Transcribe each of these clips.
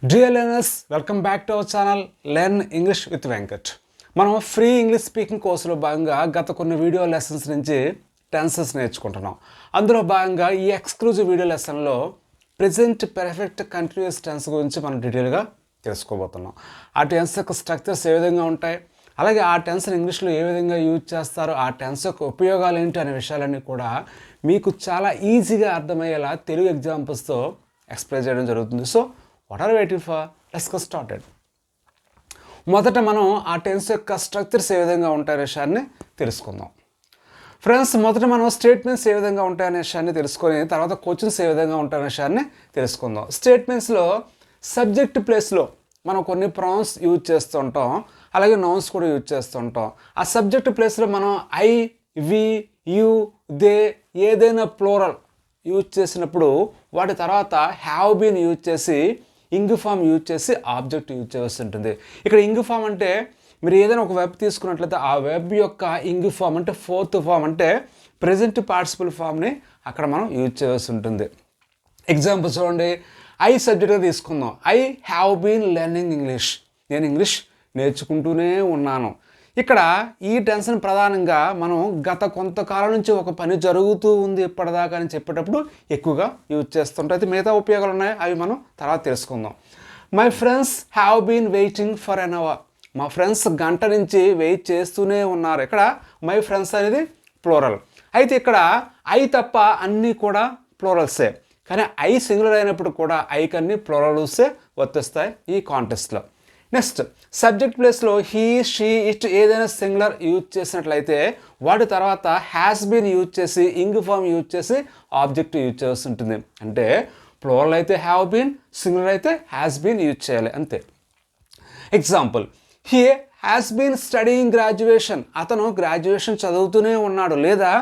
Dear learners, welcome back to our channel Learn English with Venkat. మనం free English speaking కోర్సులో భాగంగా గత కొన్ని వీడియో లెసన్స్ నుంచి టెన్సెస్ నేర్చుకుంటున్నాం. అందులో భాగంగా ఈ ఎక్స్క్లూజివ్ వీడియో లెసన్లో ప్రెజెంట్ పర్ఫెక్ట్ కంటిన్యూస్ టెన్స్ గురించి మనం డీటెయిల్గా తెలుసుకోబోతున్నాం. ఆ టెన్స్ యొక్క స్ట్రక్చర్స్ ఏ విధంగా ఉంటాయి, అలాగే ఆ టెన్స్ని ఇంగ్లీష్లో ఏ విధంగా యూజ్ చేస్తారు, ఆ టెన్స్ యొక్క ఉపయోగాలు ఏంటి అనే విషయాలన్నీ కూడా మీకు చాలా ఈజీగా అర్థమయ్యేలా తెలుగు ఎగ్జాంపుల్స్తో ఎక్స్ప్లెయిన్ చేయడం జరుగుతుంది. So what are waiting for? Let's get started. మొదట మనం ఆ టెన్స్ యొక్క స్ట్రక్చర్స్ ఏ విధంగా ఉంటాయనే విషయాన్ని తెలుసుకుందాం. ఫ్రెండ్స్, మొదట మనం స్టేట్మెంట్స్ ఏ విధంగా ఉంటాయనే విషయాన్ని తెలుసుకొని తర్వాత క్వశ్చన్స్ ఏ విధంగా ఉంటాయనే విషయాన్ని తెలుసుకుందాం. స్టేట్మెంట్స్లో సబ్జెక్ట్ ప్లేస్లో మనం కొన్ని ప్రొనౌన్స్ యూజ్ చేస్తుంటాం, అలాగే నౌన్స్ కూడా యూజ్ చేస్తుంటాం. ఆ సబ్జెక్ట్ ప్లేస్లో మనం ఐ, వి, యు, దే ఏదైనా ప్లోరల్ యూజ్ చేసినప్పుడు వాటి తర్వాత హ్యావ్ బీన్ యూజ్ చేసి ఇంగ్ ఫామ్ యూజ్ చేసి ఆబ్జెక్ట్ యూజ్ చేయాల్సి ఉంటుంది. ఇక్కడ ఇంగ్ ఫామ్ అంటే మీరు ఏదైనా ఒక వెబ్ తీసుకున్నట్లయితే ఆ వెబ్ యొక్క ఇంగ్ ఫామ్ అంటే ఫోర్త్ ఫామ్ అంటే ప్రెజెంట్ పార్టిసిపల్ ఫామ్ని అక్కడ మనం యూజ్ చేయాల్సి ఉంటుంది. ఎగ్జాంపుల్ చూడండి, ఐ సబ్జెక్ట్గా తీసుకుందాం. I have been learning English. నేను ఇంగ్లీష్ నేర్చుకుంటూనే ఉన్నాను. ఇక్కడ ఈ టెన్షన్ ప్రధానంగా మనం గత కొంతకాలం నుంచి ఒక పని జరుగుతూ ఉంది ఇప్పటిదాకా అని చెప్పేటప్పుడు ఎక్కువగా యూజ్ చేస్తుంటాం. అయితే మిగతా ఉపయోగాలు ఉన్నాయి, అవి మనం తర్వాత తెలుసుకుందాం. My friends have been waiting for an hour. మా ఫ్రెండ్స్ గంట నుంచి వెయిట్ చేస్తూనే ఉన్నారు. ఇక్కడ మై ఫ్రెండ్స్ అనేది ప్లోరల్. అయితే ఇక్కడ ఐ తప్ప అన్నీ కూడా ప్లోరల్సే, కానీ ఐ సింగులర్ అయినప్పుడు కూడా ఐకి అన్ని ప్లోరల్సే వర్తిస్తాయి ఈ కాంటెస్ట్లో. నెక్స్ట్, సబ్జెక్ట్ ప్లేస్లో హీ, షీ, ఇట్ ఏదైనా సింగులర్ యూజ్ చేసినట్లయితే వాటి తర్వాత హ్యాస్ బీన్ యూజ్ చేసి ఇంగ్ ఫామ్ యూజ్ చేసి ఆబ్జెక్ట్ యూజ్ చేయాల్సి ఉంటుంది. అంటే ప్లోరల్ అయితే హ్యావ్ బీన్, సింగులర్ అయితే హ్యాస్ బీన్ యూజ్ చేయాలి అంతే. Example, he has been studying graduation. అతను గ్రాడ్యుయేషన్ చదువుతూనే ఉన్నాడు. లేదా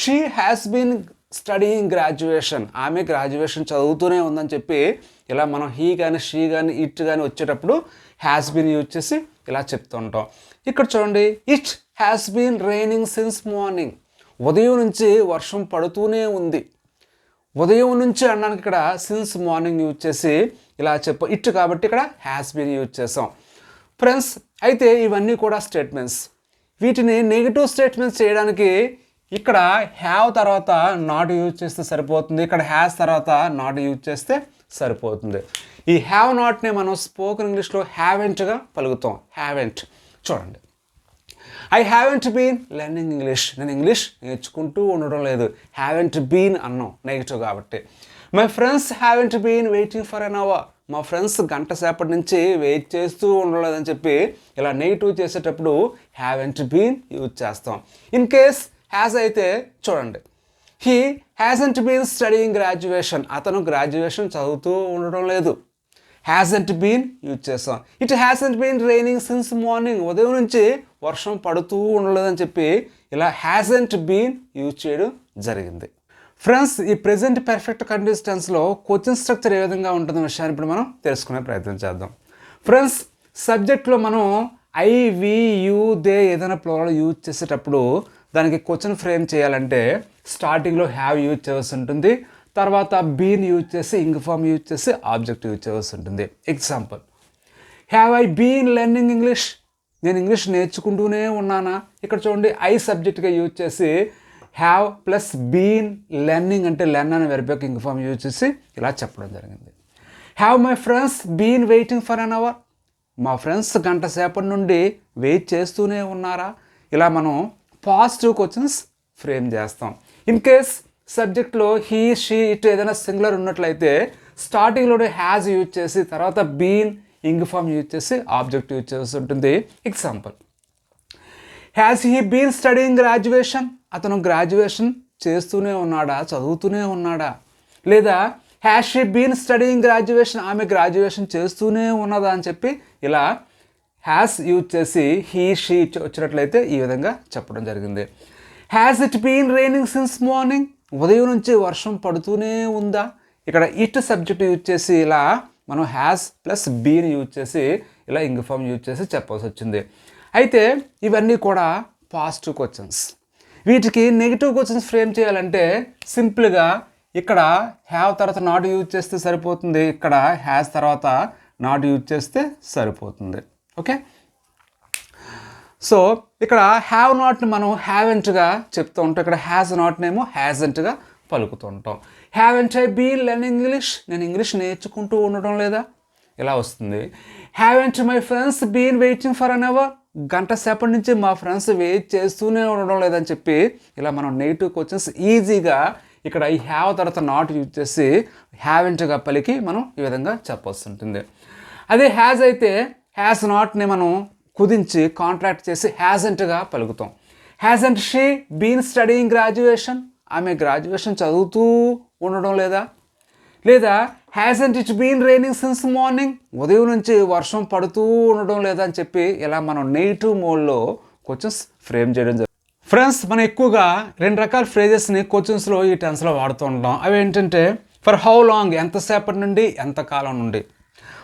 she has been studying graduation. ఆమె గ్రాడ్యుయేషన్ చదువుతూనే ఉందని చెప్పి ఇలా మనం హీ కానీ షీ కానీ ఇట్ కానీ వచ్చేటప్పుడు హ్యాస్ బీన్ యూజ్ చేసి ఇలా చెప్తూ ఉంటాం. ఇక్కడ చూడండి, it has been raining since morning. ఉదయం నుంచి వర్షం పడుతూనే ఉంది. ఉదయం నుంచి అనడానికి ఇక్కడ సిన్స్ మార్నింగ్ యూజ్ చేసి ఇలా ఇట్ కాబట్టి ఇక్కడ హ్యాస్ బీన్ యూజ్ చేసాం. ఫ్రెండ్స్, అయితే ఇవన్నీ కూడా స్టేట్మెంట్స్. వీటిని నెగిటివ్ స్టేట్మెంట్స్ చేయడానికి ఇక్కడ హ్యావ్ తర్వాత నాట్ యూజ్ చేస్తే సరిపోతుంది. ఇక్కడ హ్యాస్ తర్వాత నాట్ యూజ్ చేస్తే సరిపోతుంది. ఈ హ్యావ్ నాట్నే మనం స్పోకెన్ ఇంగ్లీష్లో హ్యావెంట్గా పలుకుతాం. హ్యావెంట్ చూడండి, I haven't been learning English. నేను ఇంగ్లీష్ నేర్చుకుంటూ ఉండడం లేదు. హ్యావెంట్ బీన్ అన్నాం నెగిటివ్ కాబట్టి. My friends haven't been waiting for an hour. మా ఫ్రెండ్స్ గంట సేపటి నుంచి వెయిట్ చేస్తూ ఉండలేదని చెప్పి ఇలా నెగిటివ్ చేసేటప్పుడు హ్యావెంట్ బీన్ యూజ్ చేస్తాం. ఇన్ కేస్ హ్యాస్ అయితే చూడండి, he hasn't been studying graduation. అతను గ్రాడ్యుయేషన్ చదువుతూ ఉండడం లేదు. హ్యాజంట్ బీన్ యూజ్ చేస్తాం. It hasn't been raining since morning. ఉదయం నుంచి వర్షం పడుతూ ఉండలేదని చెప్పి ఇలా హ్యాజంట్ బీన్ యూజ్ చేయడం జరిగింది. ఫ్రెండ్స్, ఈ ప్రెజెంట్ పర్ఫెక్ట్ కంటిన్యూస్ టెన్స్లో క్వశ్చన్ స్ట్రక్చర్ ఏ విధంగా ఉంటుందో విషయాన్ని ఇప్పుడు మనం తెలుసుకునే ప్రయత్నం చేద్దాం. ఫ్రెండ్స్, సబ్జెక్ట్లో మనం ఐ, వి, యు, దే ఏదైనా ప్లోరల్ యూజ్ చేసేటప్పుడు దానికి క్వశ్చన్ ఫ్రేమ్ చేయాలంటే స్టార్టింగ్లో హ్యావ్ యూజ్ చేయాల్సి ఉంటుంది. తర్వాత బీన్ యూజ్ చేసి ఇంగ్ ఫామ్ యూజ్ చేసి ఆబ్జెక్ట్ యూజ్ చేయాల్సి ఉంటుంది. Example, have I been learning English. నేను ఇంగ్లీష్ నేర్చుకుంటూనే ఉన్నానా. ఇక్కడ చూడండి, ఐ సబ్జెక్ట్గా యూజ్ చేసి హ్యావ్ ప్లస్ బీన్ లెర్నింగ్ అంటే లెర్న్ అనే వెర్బ్ యొక్క ఇంగ్ ఫామ్ యూజ్ చేసి ఇలా చెప్పడం జరిగింది. Have my friends been waiting for an hour. మా ఫ్రెండ్స్ గంట సేపటి నుండి వెయిట్ చేస్తూనే ఉన్నారా. ఇలా మనం పాజిటివ్ క్వశ్చన్స్ ఫ్రేమ్ చేస్తాం. ఇన్ కేస్ సబ్జెక్ట్లో హీ, షీ, ఇట్ ఏదైనా సింగులర్ ఉన్నట్లయితే స్టార్టింగ్లోనే హ్యాజ్ యూజ్ చేసి తర్వాత బీన్ ఇంగ్ ఫామ్ యూజ్ చేసి ఆబ్జెక్ట్ యూజ్ చేసి ఉంటుంది. Example, has he been studying graduation. అతను గ్రాడ్యుయేషన్ చేస్తూనే ఉన్నాడా, చదువుతూనే ఉన్నాడా. లేదా has she been studying graduation. ఆమె గ్రాడ్యుయేషన్ చేస్తూనే ఉన్నదా అని చెప్పి ఇలా హ్యాస్ యూజ్ చేసి హీ, షీ వచ్చినట్లయితే ఈ విధంగా చెప్పడం జరిగింది. Has it been raining since morning. ఉదయం నుంచి వర్షం పడుతూనే ఉందా. ఇక్కడ ఇట్ సబ్జెక్ట్ యూజ్ చేసి ఇలా మనం హ్యాస్ ప్లస్ బీన్ యూజ్ చేసి ఇలా ఇంగ్ ఫామ్ యూజ్ చేసి చెప్పాల్సి వచ్చింది. అయితే ఇవన్నీ కూడా పాజిటివ్ క్వశ్చన్స్. వీటికి నెగిటివ్ క్వశ్చన్స్ ఫ్రేమ్ చేయాలంటే సింపుల్గా ఇక్కడ హ్యావ్ తర్వాత నాట్ యూజ్ చేస్తే సరిపోతుంది. ఇక్కడ హ్యాస్ తర్వాత నాట్ యూజ్ చేస్తే సరిపోతుంది. ఓకే, సో ఇక్కడ హ్యావ్ నాట్ని మనం హ్యావెంట్గా చెప్తూ ఉంటాం. ఇక్కడ హ్యాజ్ నాట్నేమో హ్యాజెంట్గా పలుకుతూ ఉంటాం. Haven't I been learning English, నేను ఇంగ్లీష్ నేర్చుకుంటూ ఉండడం లేదా, ఇలా వస్తుంది. Haven't my friends been waiting for an hour, గంట సేపటి నుంచి మా ఫ్రెండ్స్ వెయిట్ చేస్తూనే ఉండడం లేదని చెప్పి ఇలా మనం నెగిటివ్ క్వశ్చన్స్ ఈజీగా ఇక్కడ ఈ హ్యావ్ తర్వాత నాట్ యూజ్ చేసి హ్యావెంట్గా పలికి మనం ఈ విధంగా చెప్పాల్సి ఉంటుంది. అదే హ్యాజ్ అయితే హ్యాజ్ నాట్ని మనం కుదించి కాంట్రాక్ట్ చేసి హ్యాజెంట్గా పలుకుతాం. Hasn't she been studying graduation, ఆమె గ్రాడ్యుయేషన్ చదువుతూ ఉండడం లేదా, లేదా hasn't it been raining since morning, ఉదయం నుంచి వర్షం పడుతూ ఉండడం లేదా అని చెప్పి ఇలా మనం నెగిటివ్ మోడ్లో క్వశ్చన్స్ ఫ్రేమ్ చేయడం జరుగుతుంది. ఫ్రెండ్స్, మనం ఎక్కువగా 2 రకాల ఫ్రేజెస్ని క్వశ్చన్స్లో ఈ టెన్స్లో వాడుతూ ఉంటాం. అవి ఏంటంటే ఫర్ హౌ లాంగ్, ఎంతసేపటి నుండి, ఎంతకాలం నుండి.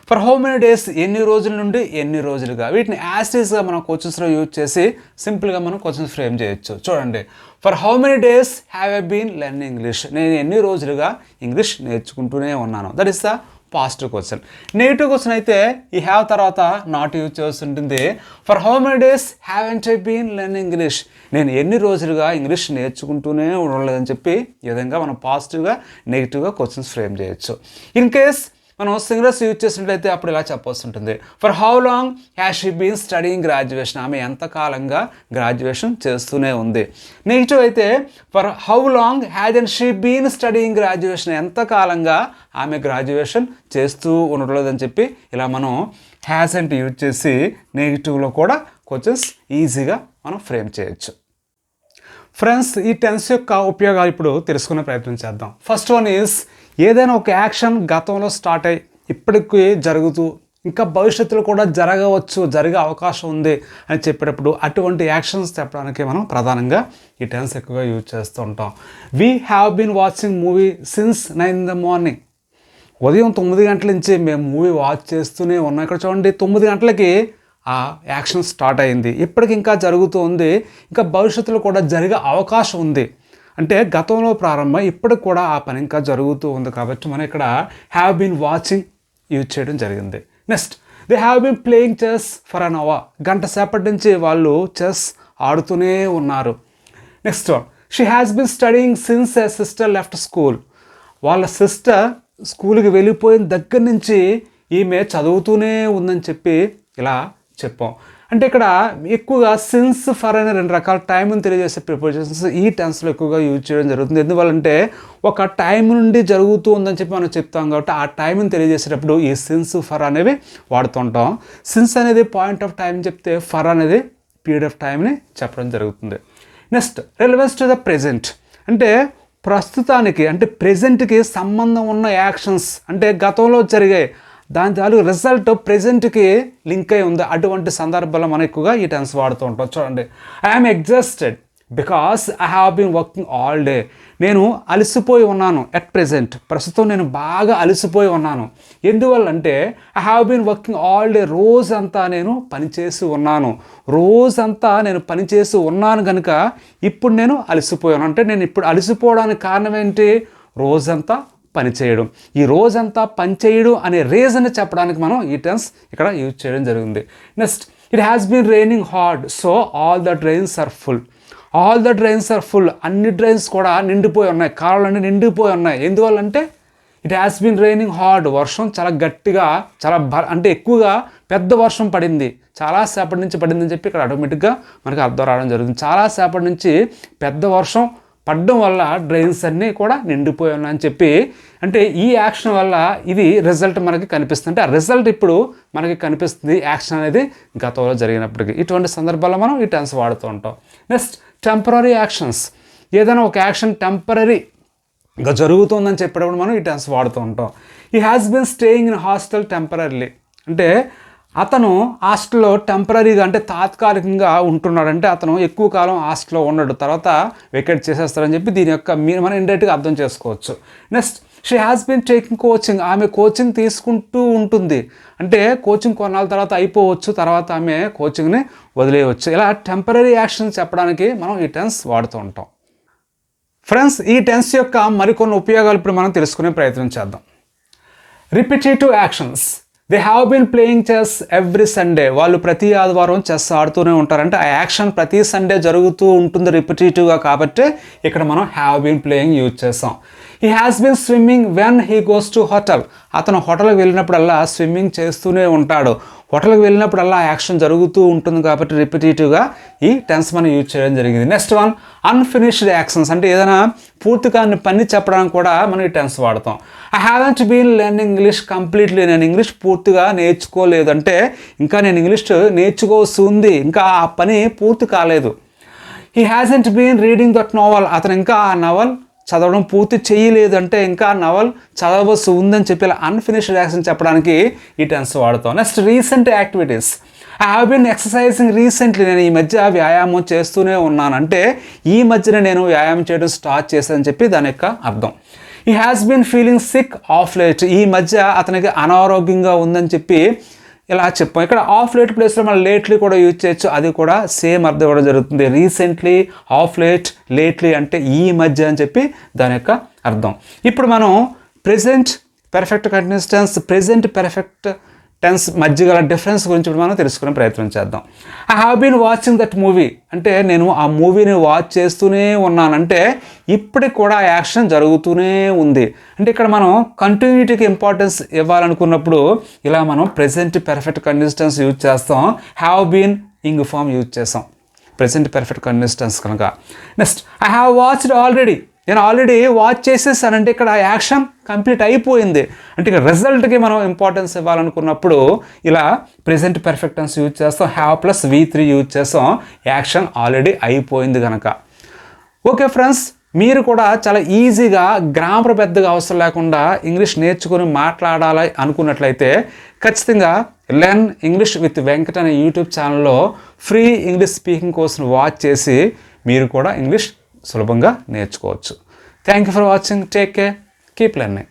ఫర్ హౌ మెనీ డేస్, ఎన్ని రోజుల నుండి, ఎన్ని రోజులుగా. వీటిని యాస్టీస్గా మనం క్వశ్చన్స్లో యూజ్ చేసి సింపుల్గా మనం క్వశ్చన్స్ ఫ్రేమ్ చేయొచ్చు. చూడండి, for how many days have I been learning English, నేను ఎన్ని రోజులుగా ఇంగ్లీష్ నేర్చుకుంటూనే ఉన్నాను. That is the positive question. Negative question అయితే ఈ హ్యావ్ తర్వాత నాట్ యూజ్ చేసి ఉంటుంది. For how many days haven't I been learning English, నేను ఎన్ని రోజులుగా ఇంగ్లీష్ నేర్చుకుంటూనే ఉండలేదని చెప్పి ఈ విధంగా మనం పాజిటివ్గా నెగిటివ్గా క్వశ్చన్స్ ఫ్రేమ్ చేయొచ్చు. ఇన్ కేస్ మనం సింగులర్స్ యూజ్ చేసినట్లయితే అప్పుడు ఇలా చెప్పాల్సి ఉంటుంది. For how long has she been studying graduation, ఆమె ఎంతకాలంగా గ్రాడ్యుయేషన్ చేస్తూనే ఉంది. నెగిటివ్ అయితే for how long hasn't she been studying graduation, ఎంతకాలంగా ఆమె గ్రాడ్యుయేషన్ చేస్తూ ఉండలేదని చెప్పి ఇలా మనం హ్యాజెంట్ యూజ్ చేసి నెగిటివ్లో కూడా క్వశ్చన్స్ ఈజీగా మనం ఫ్రేమ్ చేయొచ్చు. ఫ్రెండ్స్, ఈ టెన్స్ యొక్క ఉపయోగాలు ఇప్పుడు తెలుసుకునే ప్రయత్నం చేద్దాం. ఫస్ట్ వన్ ఈజ్, ఏదైనా ఒక యాక్షన్ గతంలో స్టార్ట్ అయ్యి ఇప్పటికీ జరుగుతూ ఇంకా భవిష్యత్తులో కూడా జరగవచ్చు, జరిగే అవకాశం ఉంది అని చెప్పేటప్పుడు అటువంటి యాక్షన్స్ చెప్పడానికి మనం ప్రధానంగా ఈ టెన్స్ ఎక్కువగా యూజ్ చేస్తూ ఉంటాం. We have been watching movie since 9 in the morning, ఉదయం 9 గంటల నుంచి మేము మూవీ వాచ్ చేస్తూనే ఉన్నాం. ఇక్కడ చూడండి, 9 గంటలకి ఆ యాక్షన్ స్టార్ట్ అయింది, ఇప్పటికి ఇంకా జరుగుతూ ఉంది, ఇంకా భవిష్యత్తులో కూడా జరిగే అవకాశం ఉంది. అంటే గతంలో ప్రారంభం, ఇప్పటికి కూడా ఆ పని ఇంకా జరుగుతూ ఉంది కాబట్టి మనం ఇక్కడ హ్యావ్ బీన్ వాచింగ్ యూజ్ చేయడం జరిగింది. Next, they have been playing chess for an hour, గంట సేపటి నుంచి వాళ్ళు చెస్ ఆడుతూనే ఉన్నారు. Next one, she has been studying since a sister left school, వాళ్ళ సిస్టర్ స్కూల్కి వెళ్ళిపోయిన దగ్గర నుంచి ఈమె చదువుతూనే ఉందని చెప్పి ఇలా చెప్పాం. అంటే ఇక్కడ ఎక్కువగా సిన్స్ ఫర్ అనే 2 రకాల టైంని తెలియజేసే ప్రిపోజిషన్స్ ఈ టెన్స్లో ఎక్కువగా యూజ్ చేయడం జరుగుతుంది. ఎందువల్లంటే ఒక టైం నుండి జరుగుతూ ఉందని చెప్పి మనం చెప్తాం కాబట్టి ఆ టైంని తెలియజేసేటప్పుడు ఈ సిన్స్ ఫర్ అనేవి వాడుతుంటాం. సిన్స్ అనేది పాయింట్ ఆఫ్ టైం చెప్తే ఫర్ అనేది పీరియడ్ ఆఫ్ టైంని చెప్పడం జరుగుతుంది. Next, relevance to the present, అంటే ప్రస్తుతానికి అంటే ప్రెజెంట్కి సంబంధం ఉన్న యాక్షన్స్, అంటే గతంలో జరిగాయి దాని తాలూకు రిజల్ట్ ప్రెజెంట్కి లింక్ అయి ఉంది. అటువంటి సందర్భాల్లో మనం ఎక్కువగా ఈ టెన్స్ వాడుతూ ఉంటాం. చూడండి, I'm exhausted because I have been working all day, నేను అలసిపోయి ఉన్నాను. ఎట్ ప్రెజెంట్, ప్రస్తుతం నేను బాగా అలసిపోయి ఉన్నాను. ఎందువల్లంటే I have been working all day, రోజంతా నేను పనిచేసి ఉన్నాను. రోజంతా నేను పనిచేసి ఉన్నాను కనుక ఇప్పుడు నేను అలసిపోయాను. అంటే నేను ఇప్పుడు అలసిపోవడానికి కారణం ఏంటి? రోజంతా పనిచేయడం. ఈ రోజంతా పనిచేయడం అనే రీజన్ చెప్పడానికి మనం ఈ టెన్స్ ఇక్కడ యూజ్ చేయడం జరిగింది. Next, it has been raining hard so all the drains are full, all the drains are full, అన్ని డ్రైన్స్ కూడా నిండిపోయి ఉన్నాయి, కాలువలన్నీ నిండిపోయి ఉన్నాయి. ఎందువల్లంటే it has been raining hard, వర్షం చాలా గట్టిగా అంటే ఎక్కువగా పెద్ద వర్షం పడింది, చాలాసేపటి నుంచి పడిందని చెప్పి ఇక్కడ ఆటోమేటిక్గా మనకి అర్థం రావడం జరుగుతుంది. చాలాసేపటి నుంచి పెద్ద వర్షం పడడం వల్ల డ్రైన్స్ అన్నీ కూడా నిండిపోయి ఉన్నాయని చెప్పి, అంటే ఈ యాక్షన్ వల్ల ఇది రిజల్ట్ మనకి కనిపిస్తుంది. అంటే ఆ రిజల్ట్ ఇప్పుడు మనకి కనిపిస్తుంది యాక్షన్ అనేది గతంలో జరిగినప్పటికీ. ఇటువంటి సందర్భాల్లో మనం ఈ టెన్స్ వాడుతూ ఉంటాం. నెక్స్ట్, టెంపరరీ యాక్షన్స్, ఏదైనా ఒక యాక్షన్ టెంపరరీగా జరుగుతుందని చెప్పేటప్పుడు మనం ఈ టెన్స్ వాడుతూ ఉంటాం. ఈ has been staying in hostel temporarily, అంటే అతను హాస్టల్లో టెంపరీగా అంటే తాత్కాలికంగా ఉంటున్నాడు. అంటే అతను ఎక్కువ కాలం హాస్టల్లో ఉండడు, తర్వాత వెకేట్ చేసేస్తారని చెప్పి దీని యొక్క మనం ఇండైరెక్ట్గా అర్థం చేసుకోవచ్చు. Next, she has been taking coaching, ఆమె కోచింగ్ తీసుకుంటూ ఉంటుంది. అంటే కోచింగ్ కొన్నాళ్ళ తర్వాత అయిపోవచ్చు, తర్వాత ఆమె కోచింగ్ని వదిలేయవచ్చు. ఇలా టెంపరీ యాక్షన్ చెప్పడానికి మనం ఈ టెన్స్ వాడుతూ ఉంటాం. ఫ్రెండ్స్, ఈ టెన్స్ యొక్క మరికొన్ని ఉపయోగాలు ఇప్పుడు మనం తెలుసుకునే ప్రయత్నం చేద్దాం. Repetitive actions, they have been playing chess every Sunday. వాళ్ళు ప్రతి ఆదివారం చెస్ ఆడుతూనే ఉంటారు. అంటే ఆ యాక్షన్ ప్రతి సండే జరుగుతూ ఉంటుంది రిపిటేటివ్గా, కాబట్టి ఇక్కడ మనం హ్యావ్ బీన్ ప్లేయింగ్ యూజ్ చేస్తాం. He has been swimming when he goes to hotel. అతను హోటల్కి వెళ్ళినప్పుడల్లా స్విమ్మింగ్ చేస్తూనే ఉంటాడు. హోటల్కి వెళ్ళినప్పుడల్లా యాక్షన్ జరుగుతూ ఉంటుంది కాబట్టి రిపిటేటివ్గా ఈ టెన్స్ మనం యూజ్ చేయడం జరిగింది. Next one, unfinished actions. అంటే ఏదైనా పూర్తి కాని పని చెప్పడానికి కూడా మనం ఈ టెన్స్ వాడతాం. I haven't been learning English completely. నేను ఇంగ్లీష్ పూర్తిగా నేర్చుకోలేదు. అంటే ఇంకా నేను ఇంగ్లీష్ నేర్చుకోవాల్సి ఉంది, ఇంకా ఆ పని పూర్తి కాలేదు. He hasn't been reading that novel. అతను ఇంకా ఆ నవల్ చదవడం పూర్తి చేయలేదు, అంటే ఇంకా నవల్ చదవవలసి ఉందని చెప్పి అన్ఫినిష్డ్ యాక్షన్ చెప్పడానికి ఈ టెన్స్ వాడతాం. Next, recent activities. I have been exercising recently. నేను ఈ మధ్య వ్యాయామం చేస్తూనే ఉన్నాను. అంటే ఈ మధ్యన నేను వ్యాయామం చేయడం స్టార్ట్ చేశానని చెప్పి దాని యొక్క అర్థం. He has been feeling sick of late. ఈ మధ్య అతనికి అనారోగ్యంగా ఉందని చెప్పి ఇలా చెప్పాం. ఇక్కడ ఆఫ్ లేట్ ప్లేస్లో మనం లేట్లీ కూడా యూజ్ చేయొచ్చు, అది కూడా సేమ్ అర్థం ఇవ్వడం జరుగుతుంది. రీసెంట్లీ, ఆఫ్ లేట్, లేట్లీ అంటే ఈ మధ్య అని చెప్పి దాని యొక్క అర్థం. ఇప్పుడు మనం present perfect continuous tense, present perfect tense మధ్య గల డిఫరెన్స్ గురించి మనం తెలుసుకునే ప్రయత్నం చేద్దాం. I have been watching that movie. అంటే నేను ఆ మూవీని వాచ్ చేస్తూనే ఉన్నానంటే ఇప్పటికి కూడా యాక్షన్ జరుగుతూనే ఉంది. అంటే ఇక్కడ మనం కంటిన్యూటీకి ఇంపార్టెన్స్ ఇవ్వాలనుకున్నప్పుడు ఇలా మనం present perfect continuous tense use చేస్తాం. Have been ing form use చేస్తాం ప్రెజెంట్ పర్ఫెక్ట్ కంటిన్యూస్ టెన్స్ కనుక. Next, I have watched already. నేను ఆల్రెడీ వాచ్ చేసేసానంటే ఇక్కడ యాక్షన్ కంప్లీట్ అయిపోయింది. అంటే ఇక్కడ రిజల్ట్కి మనం ఇంపార్టెన్స్ ఇవ్వాలనుకున్నప్పుడు ఇలా ప్రెజెంట్ పర్ఫెక్ట్ టెన్స్ యూజ్ చేస్తాం. హ్యావ్ ప్లస్ V3 యూజ్ చేస్తాం, యాక్షన్ ఆల్రెడీ అయిపోయింది కనుక. ఓకే ఫ్రెండ్స్, మీరు కూడా చాలా ఈజీగా గ్రామర్ పెద్దగా అవసరం లేకుండా ఇంగ్లీష్ నేర్చుకుని మాట్లాడాలి అనుకున్నట్లయితే ఖచ్చితంగా లెర్న్ ఇంగ్లీష్ విత్ వెంకట్ అనే యూట్యూబ్ ఛానల్లో ఫ్రీ ఇంగ్లీష్ స్పీకింగ్ కోర్సును వాచ్ చేసి మీరు కూడా ఇంగ్లీష్ సులభంగా నేర్చుకోవచ్చు. Thank you for watching. Take care, keep learning.